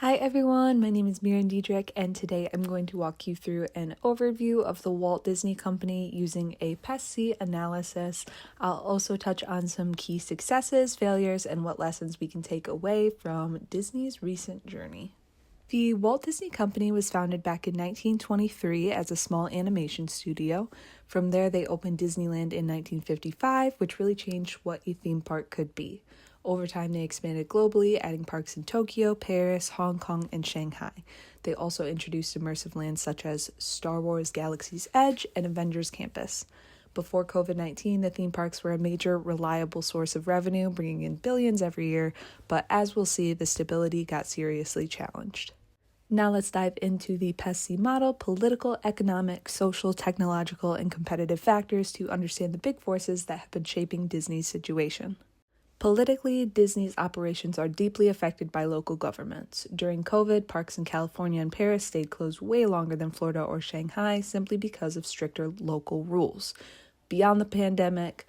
Hi everyone, my name is Miriam Diedrich, and today I'm going to walk you through an overview of the Walt Disney Company using a PESC analysis. I'll also touch on some key successes, failures, and what lessons we can take away from Disney's recent journey. The Walt Disney Company was founded back in 1923 as a small animation studio. From there, they opened Disneyland in 1955, which really changed what a theme park could be. Over time, they expanded globally, adding parks in Tokyo, Paris, Hong Kong, and Shanghai. They also introduced immersive lands such as Star Wars Galaxy's Edge and Avengers Campus. Before COVID-19, the theme parks were a major, reliable source of revenue, bringing in billions every year, but as we'll see, the stability got seriously challenged. Now let's dive into the PESC model: political, economic, social, technological, and competitive factors to understand the big forces that have been shaping Disney's situation. Politically, Disney's operations are deeply affected by local governments. During COVID, parks in California and Paris stayed closed way longer than Florida or Shanghai simply because of stricter local rules. Beyond the pandemic,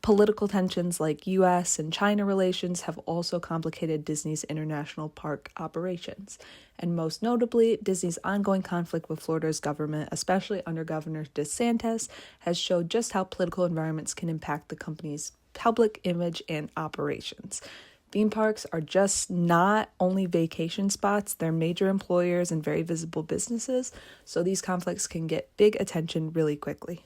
political tensions like US and China relations have also complicated Disney's international park operations. And most notably, Disney's ongoing conflict with Florida's government, especially under Governor DeSantis, has showed just how political environments can impact the company's public image and operations. Theme parks are just not only vacation spots, they're major employers and very visible businesses, so these conflicts can get big attention really quickly.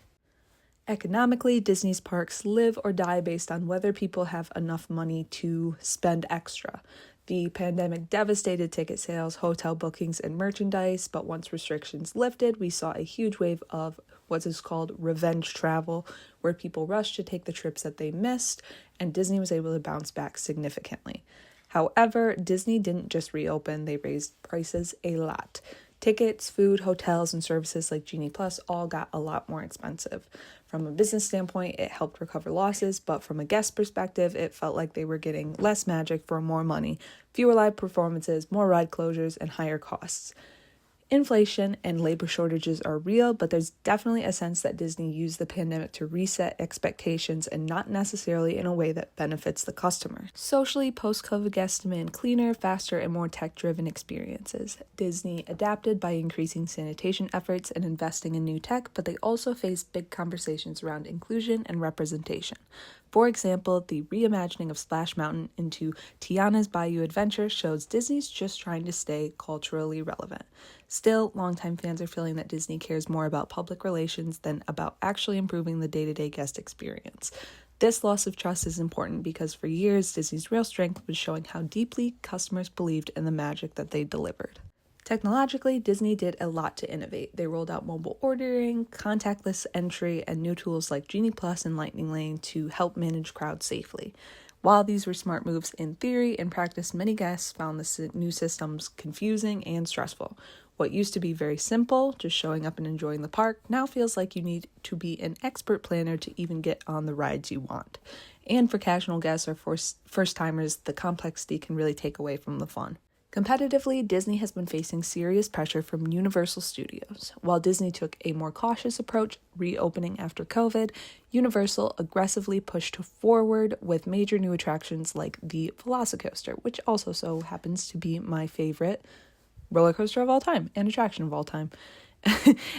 Economically, Disney's parks live or die based on whether people have enough money to spend extra. The pandemic devastated ticket sales, hotel bookings, and merchandise, but once restrictions lifted, we saw a huge wave of what is called revenge travel, where people rushed to take the trips that they missed, and Disney was able to bounce back significantly. However, Disney didn't just reopen, they raised prices a lot. Tickets, food, hotels, and services like Genie Plus all got a lot more expensive. From a business standpoint, it helped recover losses, but from a guest perspective, it felt like they were getting less magic for more money, fewer live performances, more ride closures, and higher costs. Inflation and labor shortages are real, but there's definitely a sense that Disney used the pandemic to reset expectations and not necessarily in a way that benefits the customer. Socially, post-COVID guests demand cleaner, faster, and more tech-driven experiences. Disney adapted by increasing sanitation efforts and investing in new tech, but they also faced big conversations around inclusion and representation. For example, the reimagining of Splash Mountain into Tiana's Bayou Adventure shows Disney's just trying to stay culturally relevant. Still, longtime fans are feeling that Disney cares more about public relations than about actually improving the day-to-day guest experience. This loss of trust is important because for years, Disney's real strength was showing how deeply customers believed in the magic that they delivered. Technologically, Disney did a lot to innovate. They rolled out mobile ordering, contactless entry, and new tools like Genie Plus and Lightning Lane to help manage crowds safely. While these were smart moves in theory, in practice, many guests found the new systems confusing and stressful. What used to be very simple, just showing up and enjoying the park, now feels like you need to be an expert planner to even get on the rides you want. And for casual guests or first-timers, the complexity can really take away from the fun. Competitively, Disney has been facing serious pressure from Universal Studios. While Disney took a more cautious approach, reopening after COVID, Universal aggressively pushed forward with major new attractions like the Velocicoaster, which also so happens to be my favorite roller coaster of all time and attraction of all time.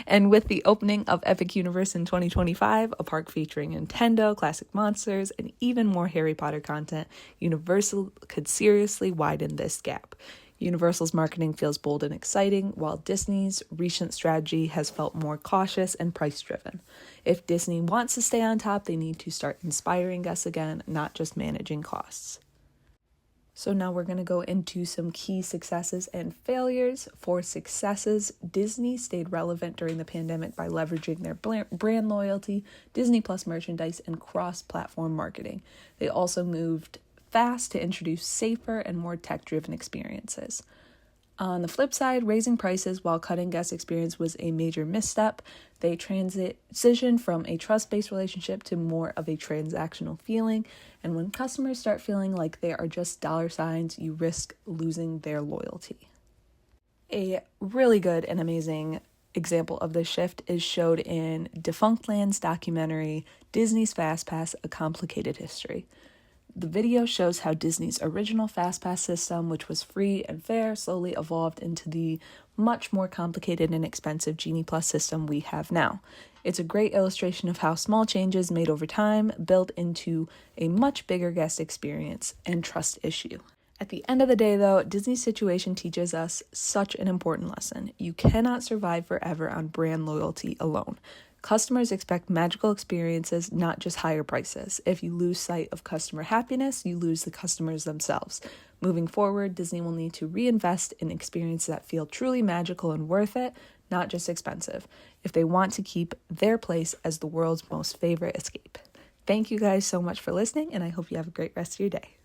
And with the opening of Epic Universe in 2025, a park featuring Nintendo, classic monsters, and even more Harry Potter content, Universal could seriously widen this gap. Universal's marketing feels bold and exciting, while Disney's recent strategy has felt more cautious and price-driven. If Disney wants to stay on top, they need to start inspiring guests again, not just managing costs. So now we're going to go into some key successes and failures. For successes, Disney stayed relevant during the pandemic by leveraging their brand loyalty, Disney Plus merchandise, and cross-platform marketing. They also moved fast to introduce safer and more tech-driven experiences. On the flip side, raising prices while cutting guest experience was a major misstep. They transitioned from a trust-based relationship to more of a transactional feeling. And when customers start feeling like they are just dollar signs, you risk losing their loyalty. A really good and amazing example of this shift is showed in Defunctland's documentary, Disney's Fast Pass: A Complicated History. The video shows how Disney's original FastPass system, which was free and fair, slowly evolved into the much more complicated and expensive Genie Plus system we have now. It's a great illustration of how small changes made over time build into a much bigger guest experience and trust issue. At the end of the day, though, Disney's situation teaches us such an important lesson. You cannot survive forever on brand loyalty alone. Customers expect magical experiences, not just higher prices. If you lose sight of customer happiness, you lose the customers themselves. Moving forward, Disney will need to reinvest in experiences that feel truly magical and worth it, not just expensive, if they want to keep their place as the world's most favorite escape. Thank you guys so much for listening, and I hope you have a great rest of your day.